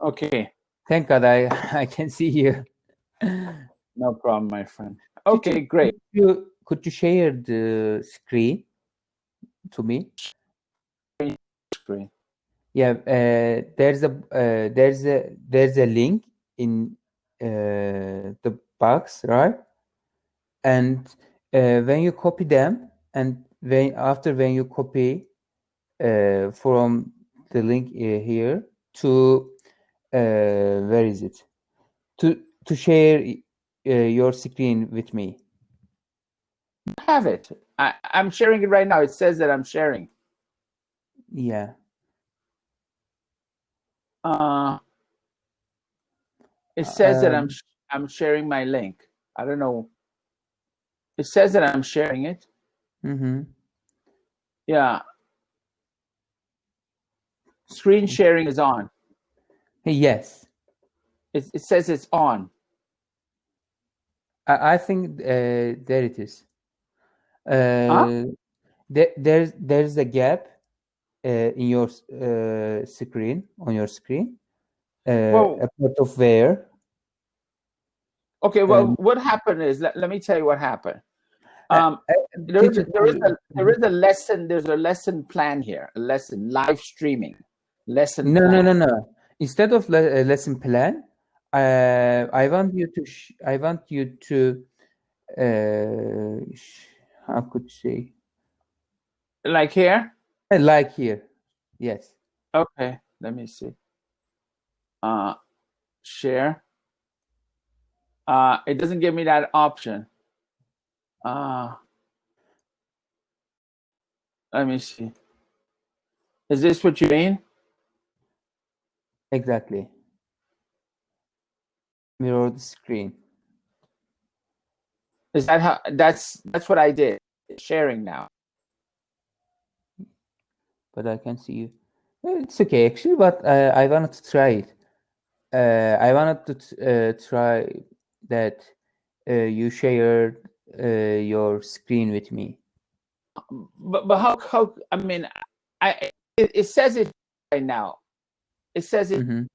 Okay. Thank God I can see you. No problem, my friend. Okay, Teacher, great. could you share the screen to me? Screen. Yeah, there's a link in the box, right? And when you copy them, and when you copy from the link here to where is it? To share your screen with me. I have it. I'm sharing it right now. It says that I'm sharing. Yeah. It says that I'm sharing my link. I don't know. It says that I'm sharing it. Mm-hmm. Yeah. Screen sharing is on. Yes. It says it's on. I think there it is. Huh? There's a gap in your screen, on your screen, Well, a part of where. okay. Well, what happened is let me tell you what happened. Uh, There is teacher, a lesson. There's a lesson plan here. A lesson live streaming. Lesson no, no, plan. no, no. Instead of lesson plan, I want you to how could you say, Like here. like here. Yes. Okay. Let me see. Share. It doesn't give me that option. Let me see. Is this what you mean? Exactly. Mirror the screen. Is that how? That's what I did. Sharing now. But I can see you. It's okay actually, but I wanted to try it. I wanted to try that you shared your screen with me. But how? I mean, it says it right now. It says it. Mm-hmm.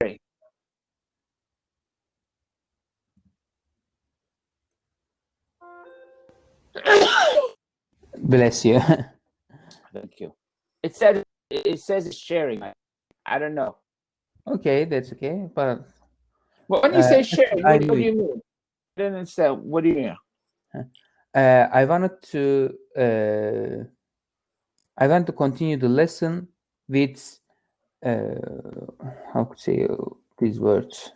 Bless you. Thank you. It says it's sharing. I don't know. Okay, that's okay. But Well, when you say actually, sharing, I what knew do it. you mean? I don't understand. What do you mean? I wanted to. I want to continue the lesson with how to say these words,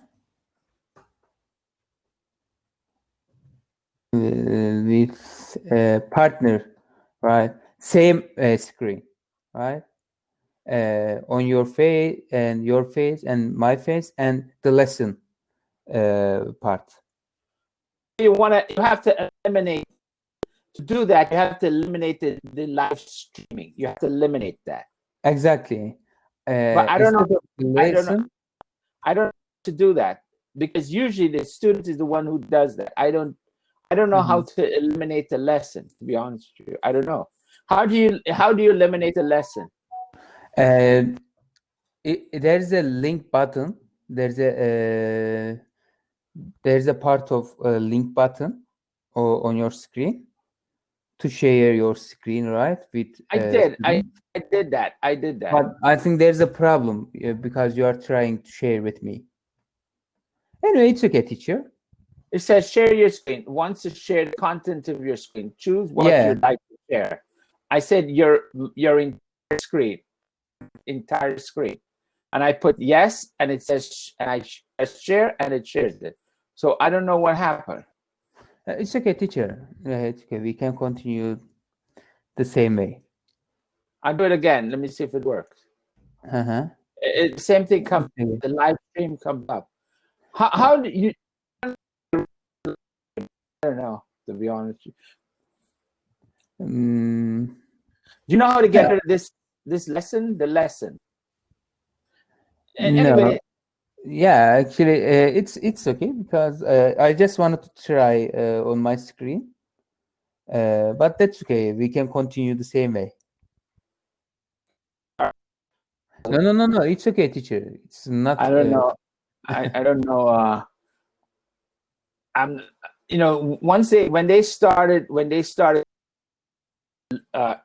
with partner, right? Same screen, right? On your face and my face and the lesson part. You have to eliminate. To do that, you have to eliminate the live streaming. You have to eliminate that. Exactly. But I don't know. Instead of the I don't know. lesson. I don't know to do that because usually the student is the one who does that. I don't know how to eliminate the lesson, to be honest with you. I don't know. How do you eliminate a lesson? There's a link button. There's a part of a link button on your screen to share your screen, right? With I did. student. I did that. I did that. But I think there's a problem because you are trying to share with me. Anyway, it's okay, teacher. It says share your screen. Once to share the content of your screen, choose what Yeah. you'd like to share. I said your entire screen, and I put yes, and it says, and I press share, and it shares it. So I don't know what happened. It's okay, teacher. It's okay. We can continue the same way. I'll do it again. Let me see if it works. Uh-huh. Same thing comes. Okay. The live stream comes up. How do you? I don't know, to be honest. Um, Do you know how to get rid of this lesson? The lesson. no. Anyway, Yeah, actually, it's okay because I just wanted to try on my screen. But that's okay. We can continue the same way. No, no, no, no. It's okay, teacher. It's not. I don't know. I don't know. I'm, once when they started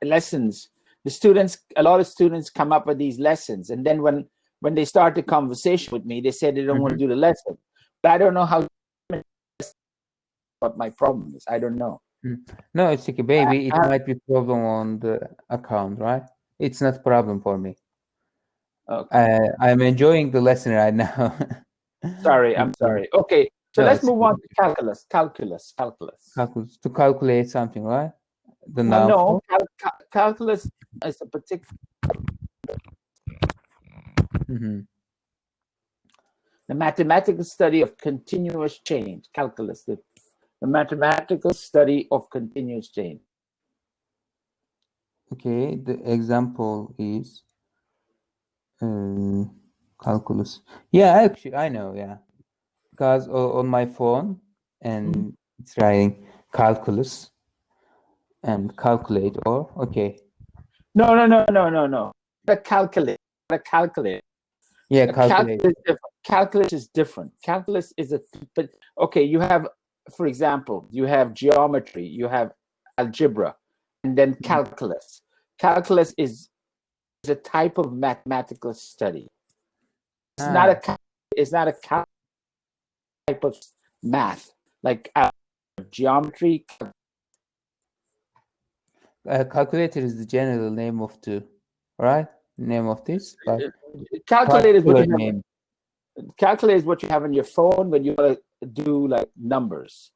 lessons, a lot of students come up with these lessons, and then when they start the conversation with me, they say they don't want to do the lesson. But I don't know what my problem is. I don't know. No, it's okay, baby. It might be problem on the account, right? It's not a problem for me. Okay. I'm enjoying the lesson right now. I'm sorry. Okay, so let's move on to calculus. To calculate something, right? No, calculus is a particular. The mathematical study of continuous change. Calculus, the mathematical study of continuous change. Okay, the example is calculus. Yeah, actually, I know. Yeah, because on my phone, and it's writing calculus and calculate. Or okay. No. The calculate. Yeah, calculate. Calculus is different. Calculus is but okay. You have, for example, you have geometry, you have algebra, and then calculus. Calculus is a type of mathematical study. It's not a type of math like geometry. Calculator is the general name of name of this. Calculator is what you have. Calculator is what you have on your phone when you want to do like numbers.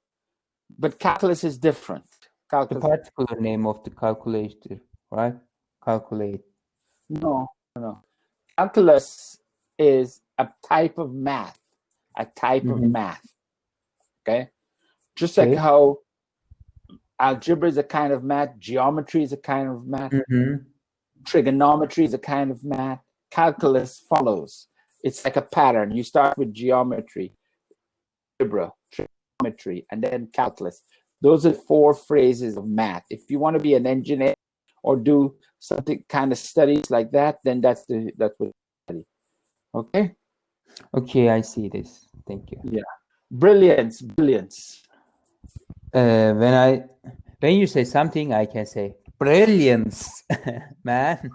But calculus is different. The particular name of the calculator, right? Calculate. No. Calculus is a type of math. Okay? Just like how algebra is a kind of math, geometry is a kind of math, trigonometry is a kind of math, calculus follows. It's like a pattern. You start with geometry, algebra, trigonometry, and then calculus. Those are 4 phases of math. If you want to be an engineer or do something kind of studies like that, then that's what you study. Okay? Okay, I see this. Thank you. Yeah. Brilliance. When you say something, I can say brilliance, man.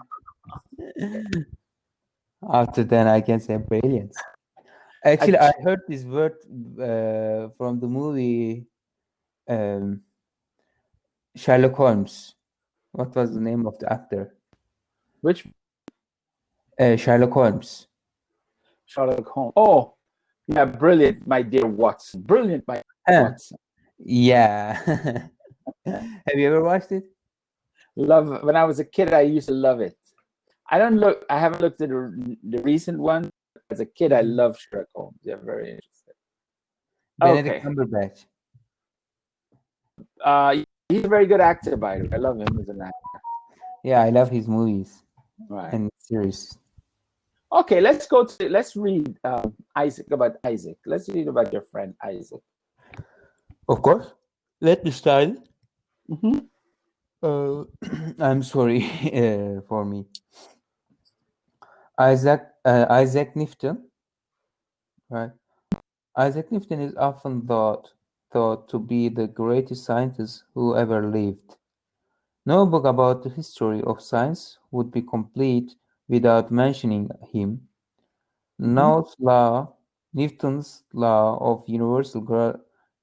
After then, I can say brilliance. Actually, I heard this word from the movie Sherlock Holmes. What was the name of the actor? Which? Sherlock Holmes. Sherlock Holmes. Oh, yeah, brilliant, my dear Watson. Brilliant, my Watson. Yeah. Have you ever watched it? Love. When I was a kid, I used to love it. I haven't looked at the recent one. As a kid, I loved Sherlock Holmes. They're very interesting. Benedict Cumberbatch. He's a very good actor, by the way. I love him as an actor. Yeah, I love his movies and series. Okay, let's read Isaac. Let's read about your friend Isaac. Of course. Let me start. I'm sorry for me. Isaac Newton, right? Isaac Newton is often thought to be the greatest scientist who ever lived. No book about the history of science would be complete without mentioning him. Newton's law of universal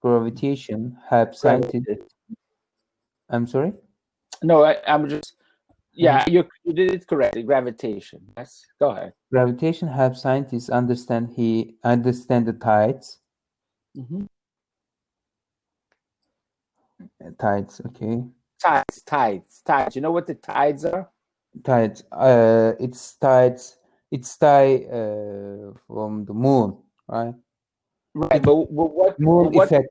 gravitation helped scientists. I'm sorry? No, I'm just. Yeah, you did it correctly. Gravitation. Yes, go ahead. Gravitation helps scientists understand the tides. Tides, okay. Tides. You know what the tides are? Tides. It's tides. It's tide from the moon, right? Right, but what moon effect?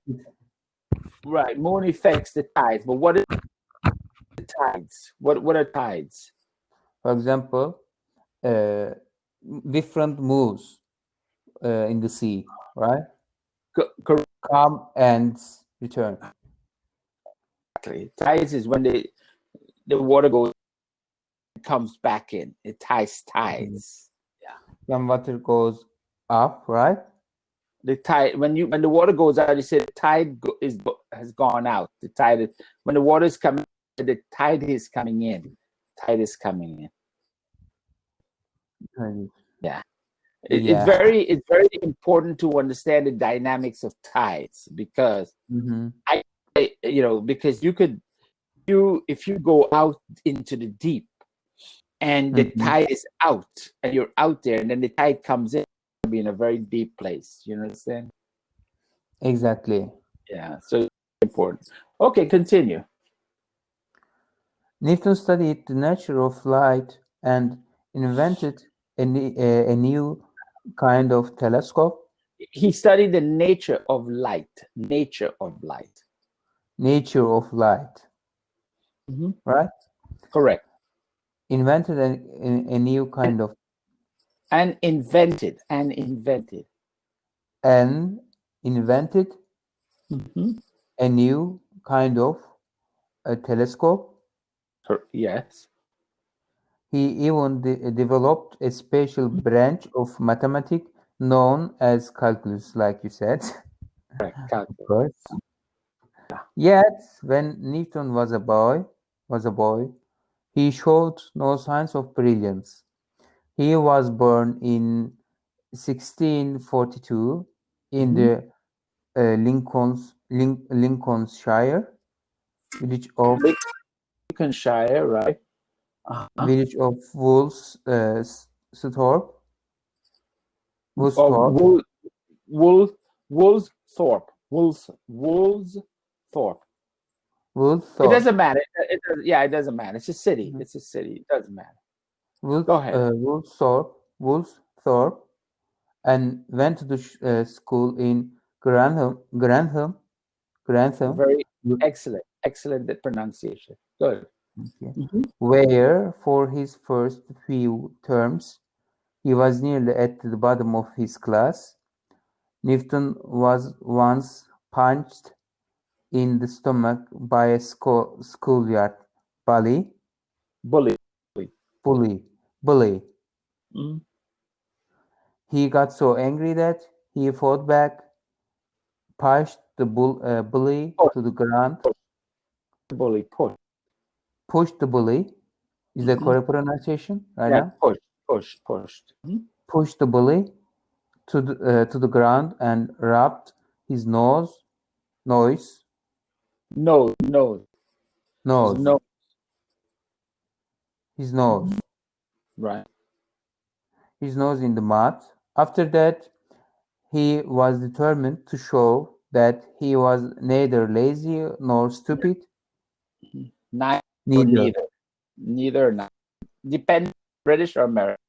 Right, moon affects the tides. But what is the tides? What are tides? For example, different moves in the sea, right? Come and return. Exactly. Tides is when the water comes back in. It tides. Yeah. When water goes up, right? the tide, when the water goes out, you say the tide has gone out. The tide is, when the water is coming, the tide is coming in. Tide is coming in. Yeah. It's very important to understand the dynamics of tides, because because if you go out into the deep and the tide is out and you're out there, and then the tide comes in, you'll be in a very deep place. You understand? Exactly. Yeah. So it's important. Okay, continue. Newton studied the nature of light and invented a new kind of telescope. He studied the nature of light. Nature of light. Nature of light. Right? Correct. Invented a new kind of. And invented. And invented a new kind of a telescope. Yes. He even developed a special branch of mathematics known as calculus, like you said. Correct. Calculus. Of course. Yet, when Newton was a boy, he showed no signs of brilliance. He was born in 1642 in the Lincolnshire village of Lincolnshire, right? Village of Woolsthorpe. Woolsthorpe. It doesn't matter. It doesn't matter. It's a city. It's a city. It doesn't matter. Go ahead. Woolsthorpe, and went to the school in Grantham. Very excellent pronunciation. Good. Okay. Where, for his first few terms, he was nearly at the bottom of his class. Newton was once punched in the stomach by a schoolyard bully. He got so angry that he fought back, pushed the bully to the ground. Pushed the bully. Is that correct pronunciation? Right now? Pushed. Pushed the bully to the ground and rubbed his nose. His nose. Right. His nose in the mud. After that, he was determined to show that he was neither lazy nor stupid. Neither. Depends British or American.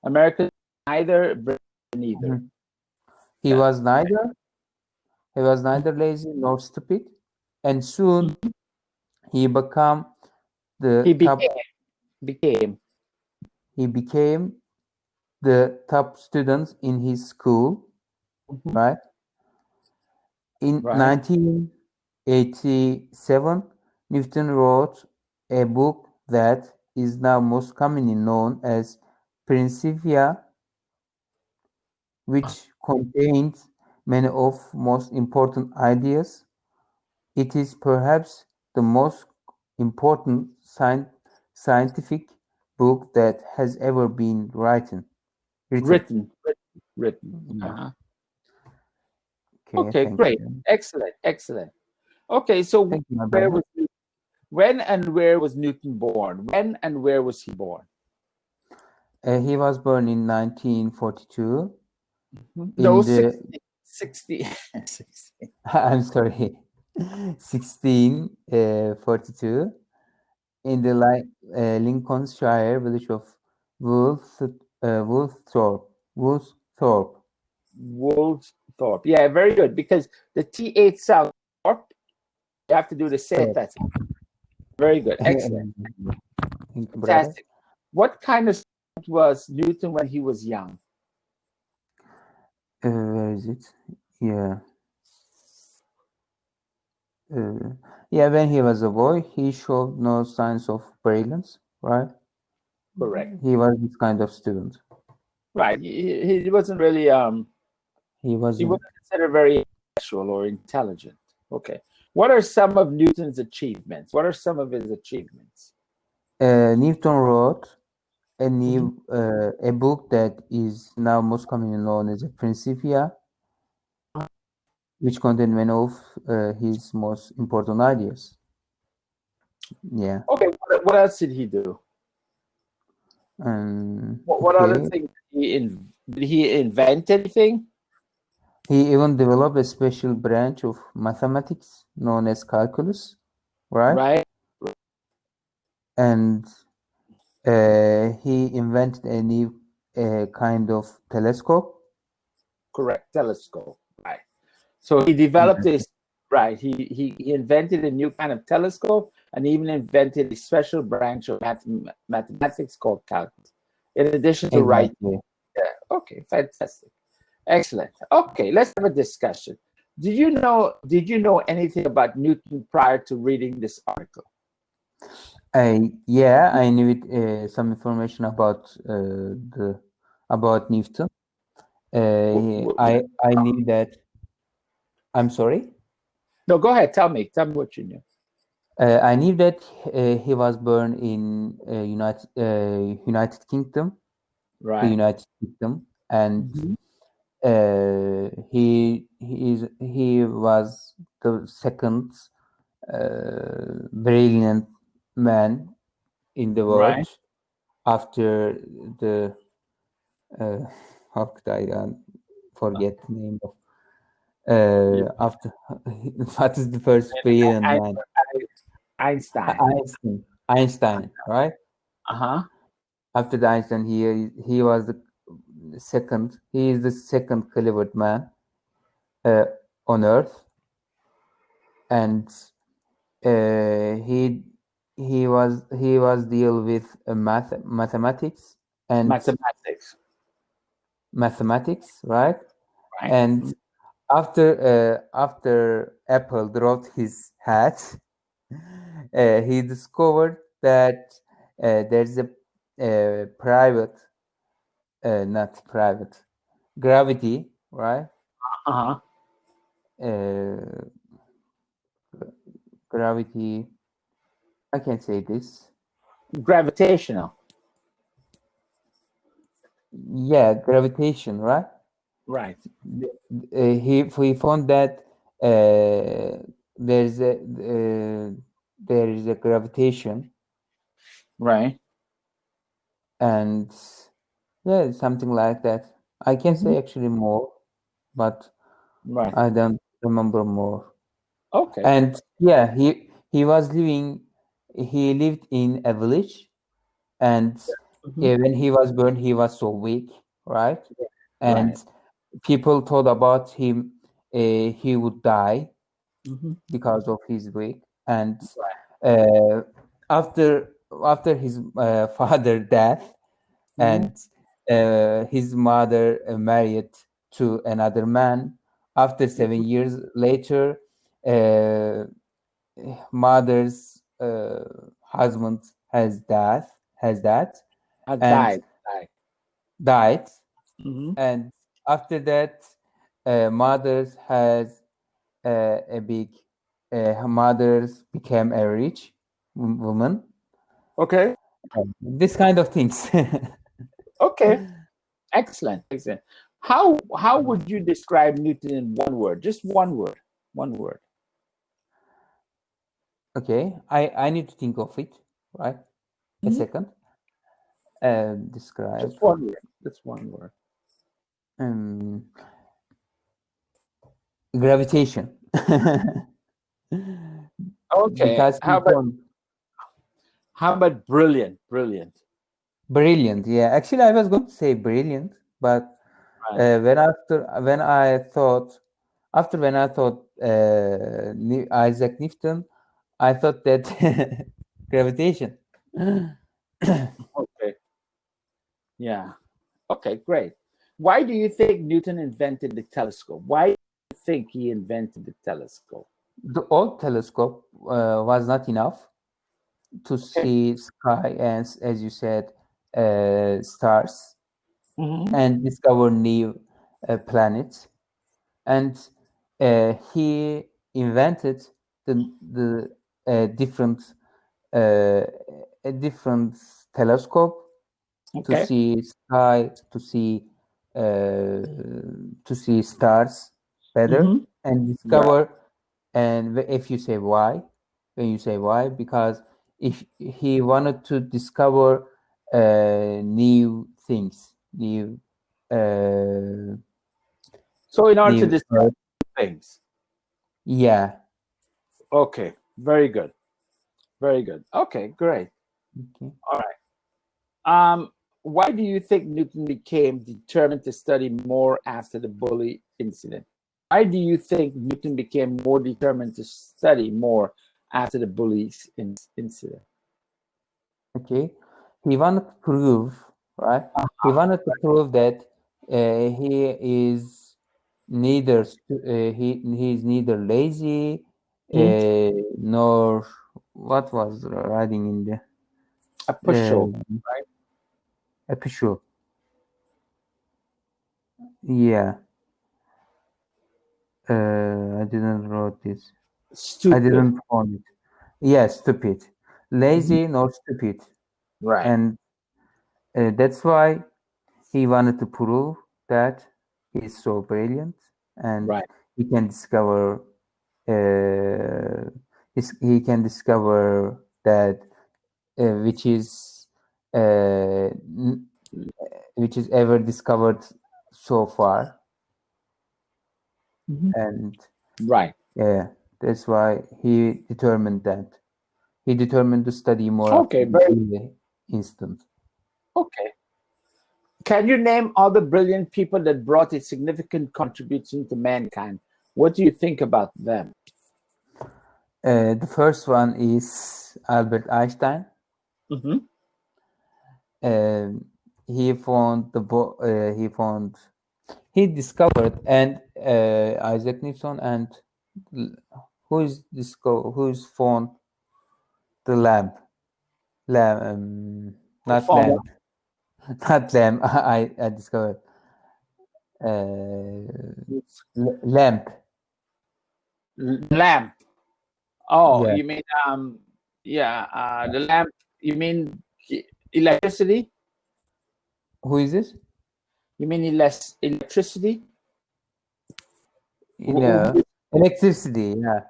American neither, British neither. He was neither lazy nor stupid, and soon he became the top student in his school, right? In 1987, Newton wrote a book that is now most commonly known as Principia, which contains many of most important ideas. It is perhaps the most important scientific book that has ever been written. Okay, great. Excellent. Okay, so when and where was Newton born? When and where was he born? He was born in 1942. No, 60. I'm sorry, 1642 in the Lincolnshire village of Woolsthorpe. Yeah, very good. Because the TH sound, you have to do the set. That's it. Very good. Excellent. Fantastic. What kind of student was Newton when he was young? Where is it? Yeah. When he was a boy, he showed no signs of brilliance, right? Correct. He was this kind of student. Right. He wasn't really He He wasn't. was considered very intellectual or intelligent. Okay. What are some of Newton's achievements? What are some of his achievements? Newton wrote a book that is now most commonly known as the Principia, which contain many of his most important ideas. Yeah. Okay. What else did he do? What other Okay. things did he invent anything? He even developed a special branch of mathematics known as calculus, right? Right. And he invented a new kind of telescope. Correct. Telescope. Right. So he developed this. Right. He invented a new kind of telescope and even invented a special branch of mathematics called calculus. In addition to writing. Exactly. Yeah. Okay. Fantastic. Excellent. Okay. Let's have a discussion. Did you know anything about Newton prior to reading this article? Yeah, I knew some information about Newton. I knew that. I'm sorry. No, go ahead. Tell me what you knew. I knew that he was born in United Kingdom, the Right. United Kingdom, and he was the second brilliant man in the world Right. after the how could I forget the name of after what is the first brilliant man? Einstein. Einstein, right? Uh-huh. After the Einstein, he was the second. He is the second clever man on Earth, and he was deal with mathematics and mathematics, right? Right. And after Apple dropped his hat, he discovered that there's a private, not private, gravity, right? Uh-huh. Gravity. I can say this. Gravitational. Yeah, gravitation, right? Right. He found that there is a gravitation, Right. and yeah, something like that. I can say actually more, but Right. I don't remember more. Okay. And yeah, he was living. He lived in a village, and when he was born, he was so weak, right? And Right. people thought about him. He would die because of his weak. And uh, after his father death, and his mother married to another man. After 7 years later, mother's husband has that and died, and after that, mothers has a big mothers became a rich woman. Okay. This kind of things. Okay. Excellent. Excellent. How would you describe Newton in one word? Just one word. One word. Okay, I need to think of it, right? A second. Describe. Just one word. Just one word. Gravitation. Okay. Because How about brilliant? Brilliant. Brilliant. Yeah, actually, I was going to say brilliant, but Right. when I thought Isaac Newton, I thought that gravitation. Okay. Yeah. Okay, great. Why do you think Newton invented the telescope? Why do you think he invented the telescope? The old telescope was not enough to see sky and, as you said, stars and discover new planets. and he invented the different a different telescope to Okay. see sky, to see stars better, Mhm. and discover. And if you say why, when you say why, because if he wanted to discover new things, new So in order to new discover things. yeah. Okay. Very good. Very good. Okay, great. Okay. All right. Why do you think Newton became determined to study more after the bully incident? Why do you think Newton became more determined to study more after the bullies incident? Okay, he wanted to prove, right? He wanted to prove that he is neither he's neither lazy nor what was writing in the A push-up, uh, right? episode. Yeah, I didn't wrote this. I Stupid. didn't find it. Yeah, stupid, lazy nor stupid, Right. and that's why he wanted to prove that he's so brilliant and Right. he can discover he can discover that which is which is ever discovered so far, and Right. yeah, that's why he determined to study more Okay. after Very the instant. okay. Can you name all the brilliant people that brought a significant contribution to mankind? What do you think about them? The first one is Albert Einstein. Mm-hmm. He found he discovered, and Isaac Newton, and who's found the lamp not Found lamp not lamp. I discovered lamp. lamp. Oh, Yeah, you mean yeah, the lamp. You mean electricity? who is this? You mean electricity? You know, electricity. Yeah,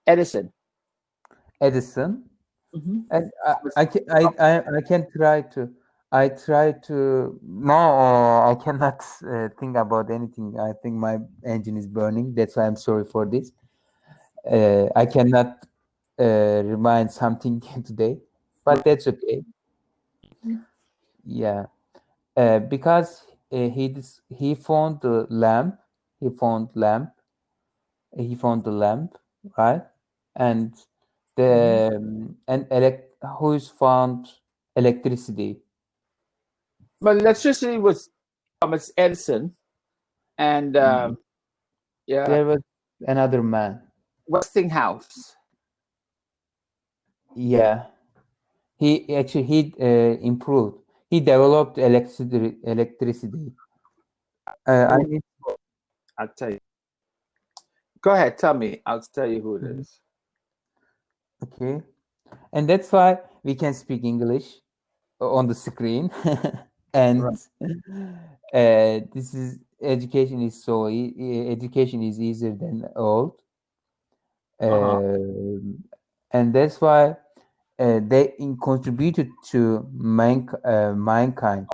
Edison. Edison. Mm-hmm. And I can try to. I try to. No, I cannot think about anything. I think my engine is burning. That's why I'm sorry for this. I cannot remind something today, but that's okay. Yeah, because he found the lamp. He found lamp. He found the lamp, right? And the who's found electricity. But electricity was Thomas Edison, and yeah, There was another man. Westinghouse. Yeah, he improved. He developed electricity. I need. I'll tell you. Go ahead, tell me. I'll tell you who it Mhm. is. Okay, and that's why we can speak English on the screen, and Right. this is education is education is easier than old, Uh-huh. and that's why they contributed to mankind.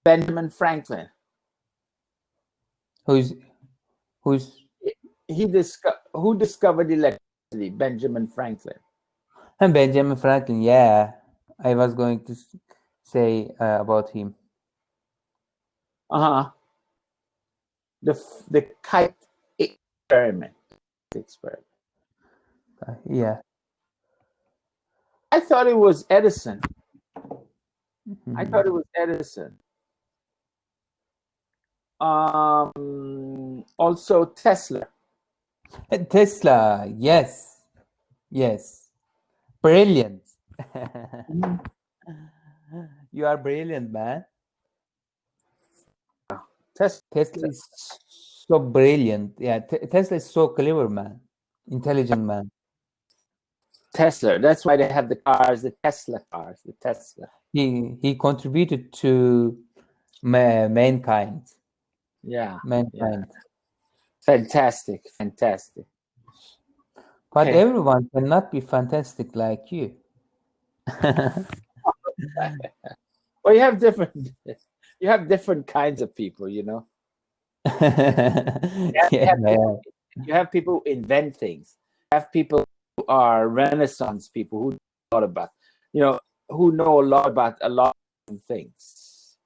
Benjamin Franklin. Who's who's Who discovered electricity? Benjamin Franklin. and Benjamin Franklin? Yeah, I was going to say about him. Uh-huh. The kite experiment. Experiment. Yeah. I thought it was Edison. I Mhm. thought it was Edison. Also Tesla. Tesla. Yes. Yes. Brilliant. You are brilliant, man. Tesla is so brilliant. Yeah, Tesla is so clever, man. Intelligent man. Tesla. That's why they have the cars, the Tesla cars, the Tesla. He contributed to mankind. Yeah. Mankind. Fantastic. Fantastic. But Okay. everyone cannot be fantastic like you. Well, you have different kinds of people, you know. Yeah, You have people who invent things. You have people who are Renaissance people who know a lot about, who know a lot about a lot of things.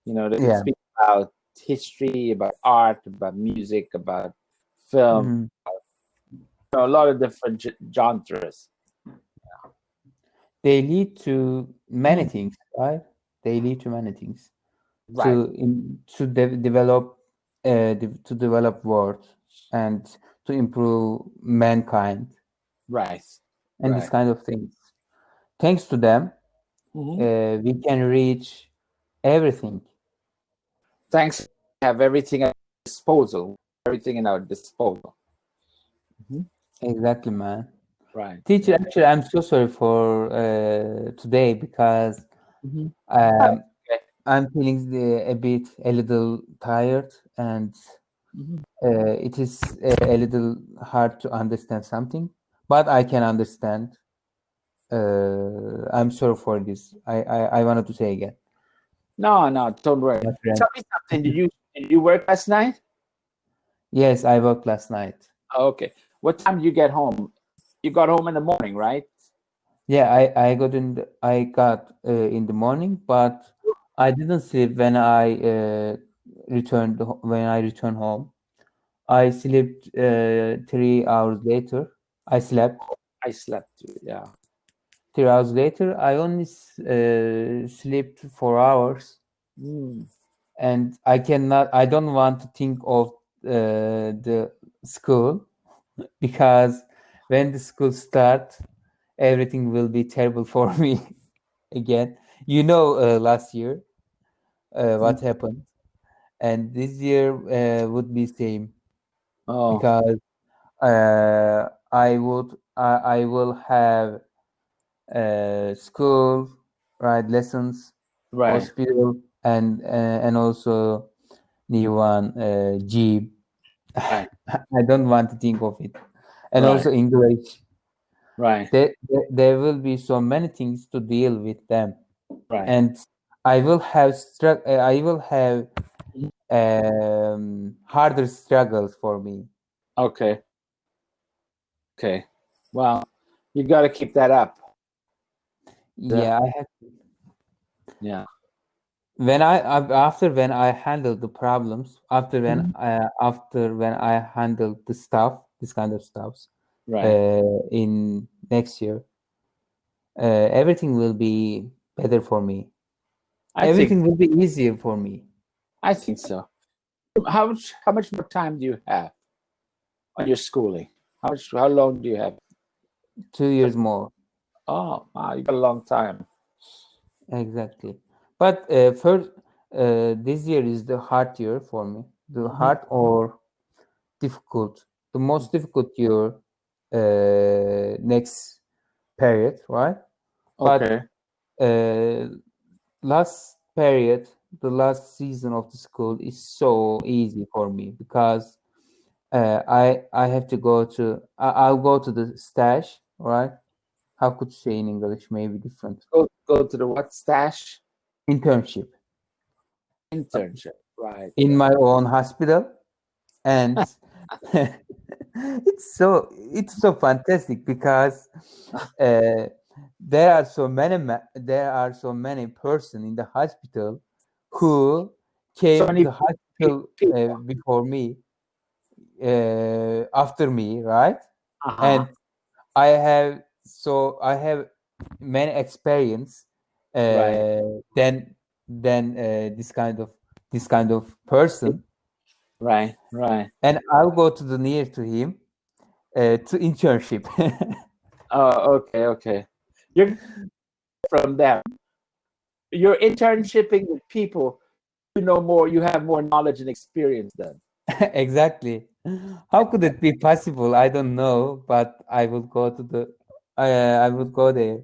They yeah. speak about history, about art, about music, about film, a lot of different genres. They lead to many things, right? They lead to many things. Right. Develop to develop world and to improve mankind Right. and this Right. kind of things. Thanks to them, we can reach everything. Thanks. Have everything at our disposal. Everything in our disposal. Exactly, man. Right. Teacher, Yeah. actually, I'm so sorry for today because Okay. I'm feeling a little tired and it is a little hard to understand something, but I can understand. I'm sorry for this. I wanted to say again. No, don't worry. My friend. Tell me something. Did you work last night? Yes, I worked last night. Oh, okay. What time did you get home? You got home in the morning, right? Yeah, I got in the morning, but I didn't sleep when I returned home. I slept 3 hours later. I slept I slept too. Yeah. 3 hours later. I only slept 4 hours, and I don't want to think of the school because when the school starts, everything will be terrible for me again. Last year what happened, and this year would be same Oh, because I will have school, right? Lessons, right. hospital, and also new one gym. Right. I don't want to think of it, and Right. also English. Right. There will be so many things to deal with them, Right. and I will have harder struggles for me. Okay. Okay. Well, you got to keep that up. Yeah, I have. Yeah. When I handle the problems, after when I handle the stuff, this kind of stuffs, Right. in next year, everything will be better for me. Everything will be easier for me. I think so. How much more time do you have on your schooling? How long do you have? 2 years more. Oh, wow, you got a long time. Exactly. But first, this year is the hard year for me. The hard or difficult, the most difficult year next period, right? Okay. But last period, the last season of the school is so easy for me because I have to go to I'll go to the stash, right? How could you say in English? Maybe different. Go to the what stash? Internship Internship. Right. in my own hospital, and it's so fantastic because uh, there are so many person in the hospital who So came many to hospital people. before me, after me, right? Uh-huh. And I have many experience Right. than this kind of person, Right. Right. and I'll go to the near to him to internship. Oh, okay. Okay. You're from them. You're internshipping with people you know more, you have more knowledge and experience than. Exactly. How could it be possible? I don't know, but I will go to the. I will go there.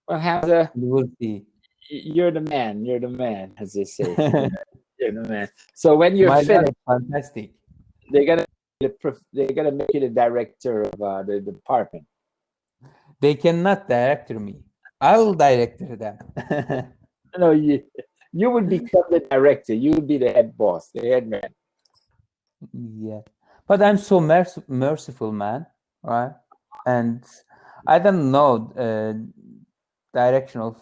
Well, Hamza, You will see. you're the man. You're the man, as they say. You're the man. So when you're My finished, knowledge fantastic. they're gonna make you the director of the department. They cannot direct me. I will direct them. No, you would become the director. You would be the head boss, the head man. Yeah, but I'm so merciful, man, right? And I don't know direction of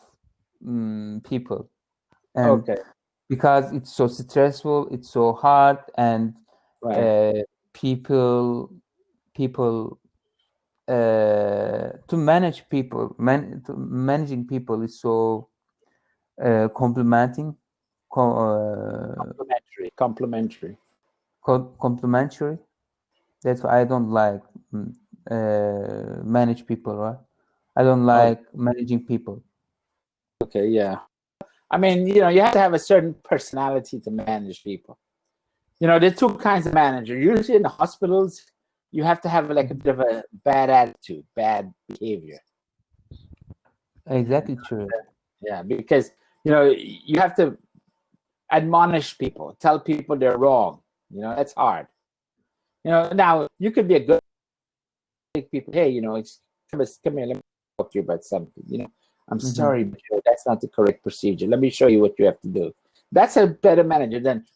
people, and Okay, because it's so stressful, it's so hard, and right. people to manage people, managing people is so complimenting, Complimentary. complimentary. That's why I don't like manage people, right? I don't Oh, like managing people. okay, yeah. I mean, you have to have a certain personality to manage people. There's two kinds of manager. Usually in the hospitals, you have to have like a bit of a bad attitude, bad behavior. Exactly true. Yeah, because you have to admonish people, tell people they're wrong. That's hard. Now you could be a good people. Hey, come here. Let me talk to you about something. I'm sorry, but that's not the correct procedure. Let me show you what you have to do. That's a better manager than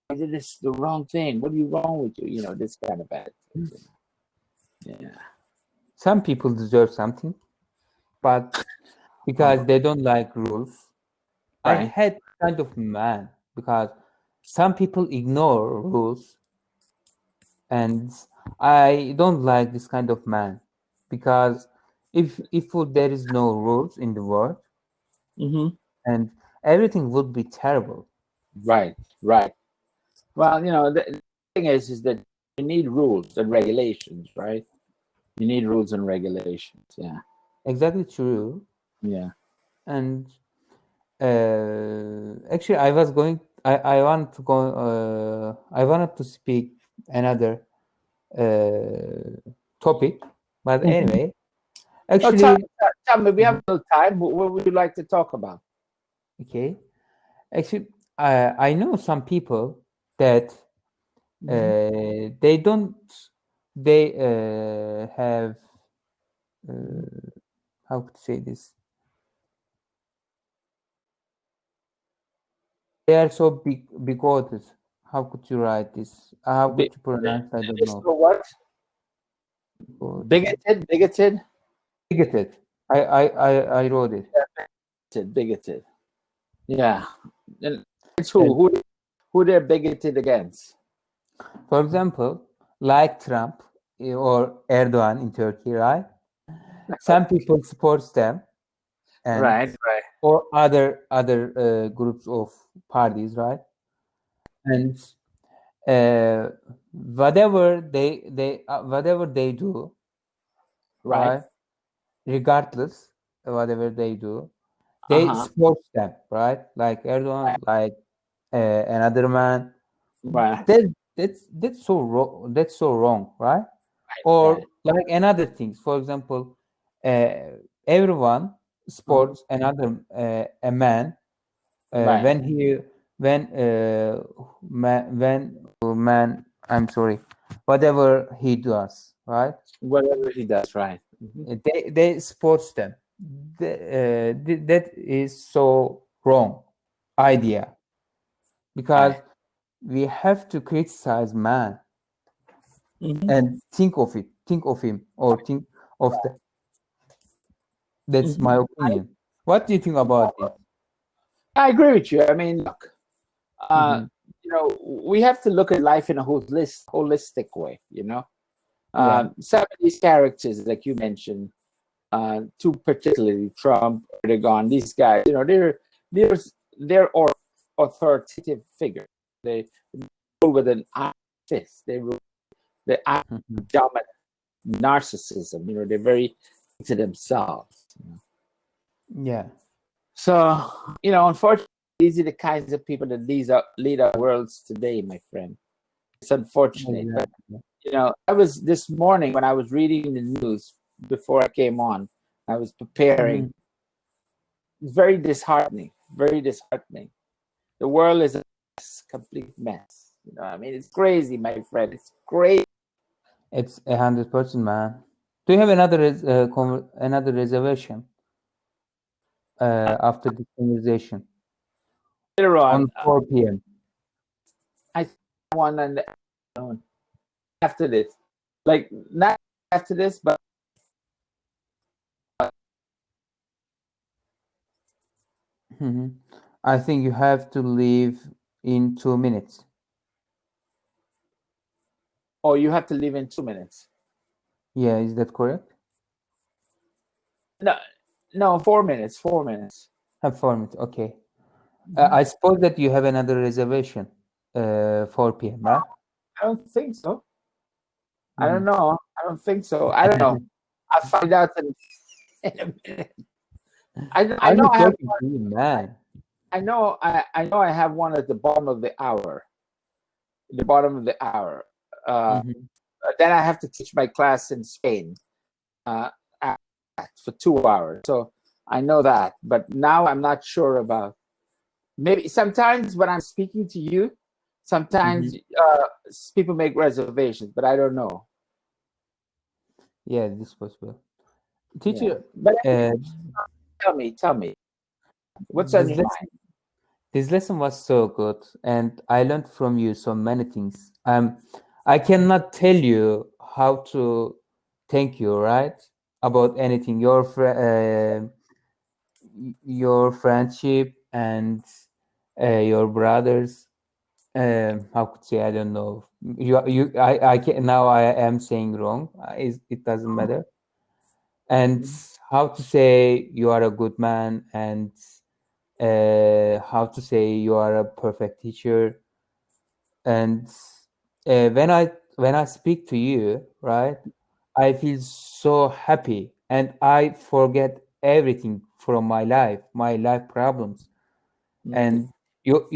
I did this the wrong thing. What are you wrong with you? This kind of attitude. Yeah. Some people deserve something, but because they don't like rules, I Right. hate kind of man because some people ignore rules, and I don't like this kind of man because if there is no rules in the world, Mm-hmm. and everything would be terrible. Right. Right. Well, the thing is that you need rules and regulations, right? You need rules and regulations. Yeah. Exactly true. Yeah. And actually, I was going. I want to go. I wanted to speak another topic, but anyway, Oh, actually, tell me, we have a little time. What would you like to talk about? okay. Actually, I know some people that they don't. They have how to say this. They are so bigoted. How could you write this? How could you pronounce? I don't know. So what? Bigoted. Bigoted. Bigoted. I wrote it. Bigoted. Yeah. And it's And who they're bigoted against. for example, like Trump or Erdogan in Turkey, right? Some people support them, and Right. or other groups of parties, right? And uh, whatever they do, Right. right? Regardless, whatever they do, they Uh-huh. support them, right? Like Erdogan, like another man. Right. That's so wrong. That's so wrong, right? Right. Or like another things. For example, everyone supports another a man Right. when I'm sorry, whatever he does, right? Whatever he does, right. They supports them. That is so wrong idea because Right. we have to criticize man and think of him, or think of the. That's my opinion. What do you think about it? I agree with you. I mean, look, uh, Mm-hmm. we have to look at life in a holistic way. Yeah. Some of these characters, like you mentioned, two particularly Trump, Erdogan, these guys, they're authoritative figures. They rule with an iron fist. They rule the Mm-hmm. dominant narcissism. They're very into themselves. Yeah. So, unfortunately, these are the kinds of people that lead our worlds today, my friend. It's unfortunate, but I was this morning when I was reading the news before I came on. I was preparing. It's very disheartening. Very disheartening. The world is a mess, complete mess. I mean, it's crazy, my friend. It's crazy. It's 100%, man. Do you have another reservation after the conversation Later on 4 p.m.? I want on the afternoon after this, like not after this, but I think you have to leave in 2 minutes. Oh, you have to leave in 2 minutes. Yeah, is that correct? No, 4 minutes. 4 minutes. 4 minutes. Okay. I suppose that you have another reservation, 4 p.m., right? I don't think so. I don't know. I don't think so. I don't know. I'll find out in a minute. I know I have one, man. I know I have one at the bottom of the hour. The bottom of the hour. Then I have to teach my class in Spain for 2 hours. So I know that. But now I'm not sure about. Maybe sometimes when I'm speaking to you, sometimes people make reservations, but I don't know. Yeah, this is possible. Teacher, but tell me, what's on your mind? This lesson was so good, and I learned from you so many things. I cannot tell you how to thank you, right? About anything, your friendship and your brothers. How could say, I don't know. I can now. I am saying wrong. It doesn't matter. And how to say you are a good man, and how to say you are a perfect teacher. And when I speak to you, right, I feel so happy, and I forget everything from my life problems. And you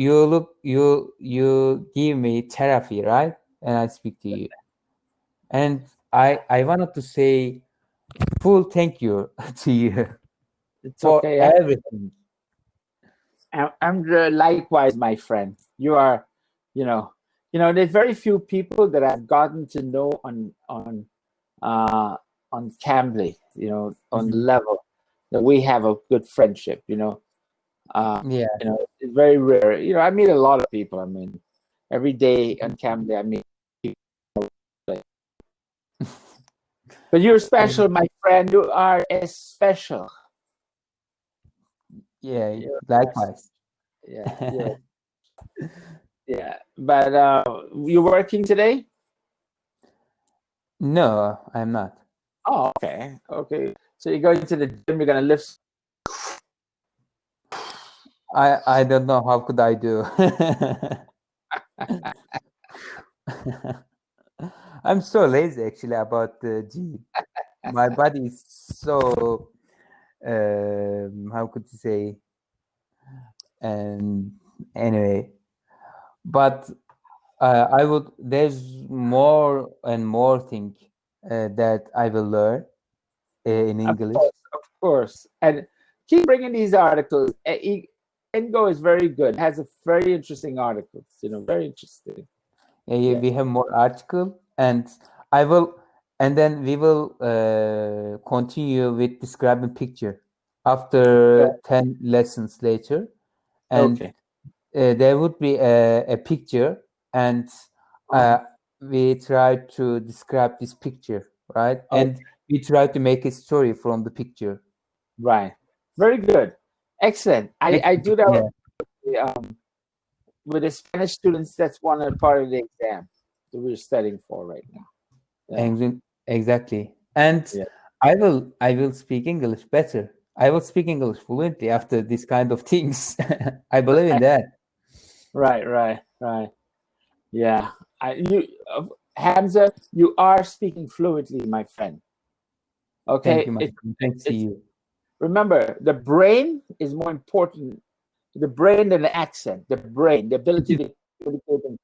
give me therapy, right? And I speak to you, and I wanted to say full thank you to you for okay. everything. I'm likewise, my friend. You are, there's very few people that I've gotten to know on Cambly, on the level that we have a good friendship. Yeah. It's very rare. I meet a lot of people. I mean, every day on Cambly, I meet people. But you're special, my friend. You are special. Yeah, likewise. Yeah. Yeah. But you're working today? No, I'm not. Oh, okay. Okay. So you're going to the gym, you're gonna lift. I don't know how could I do. I'm so lazy actually about the gym. My body is so how could you say, and anyway, but there's more and more thing that I will learn in English. Of course. And keep bringing these articles. Ingo is very good. Has a very interesting articles. Very interesting. We have more article, and then we will continue with describing picture after 10 lessons later, and there would be a picture, and we try to describe this picture, right? And we try to make a story from the picture. Right. Very good. Excellent. I do that with the Spanish students. That's one part of the exam that we're studying for right now. Yeah. Exactly. And I will speak English better. I will speak English fluently after this kind of things. I believe in that. Right. Yeah. Hamza, you are speaking fluently, my friend. Okay. Thank you, my friend. Thanks to you. Remember, the brain is more important The brain and the accent. The brain, the ability to communicate.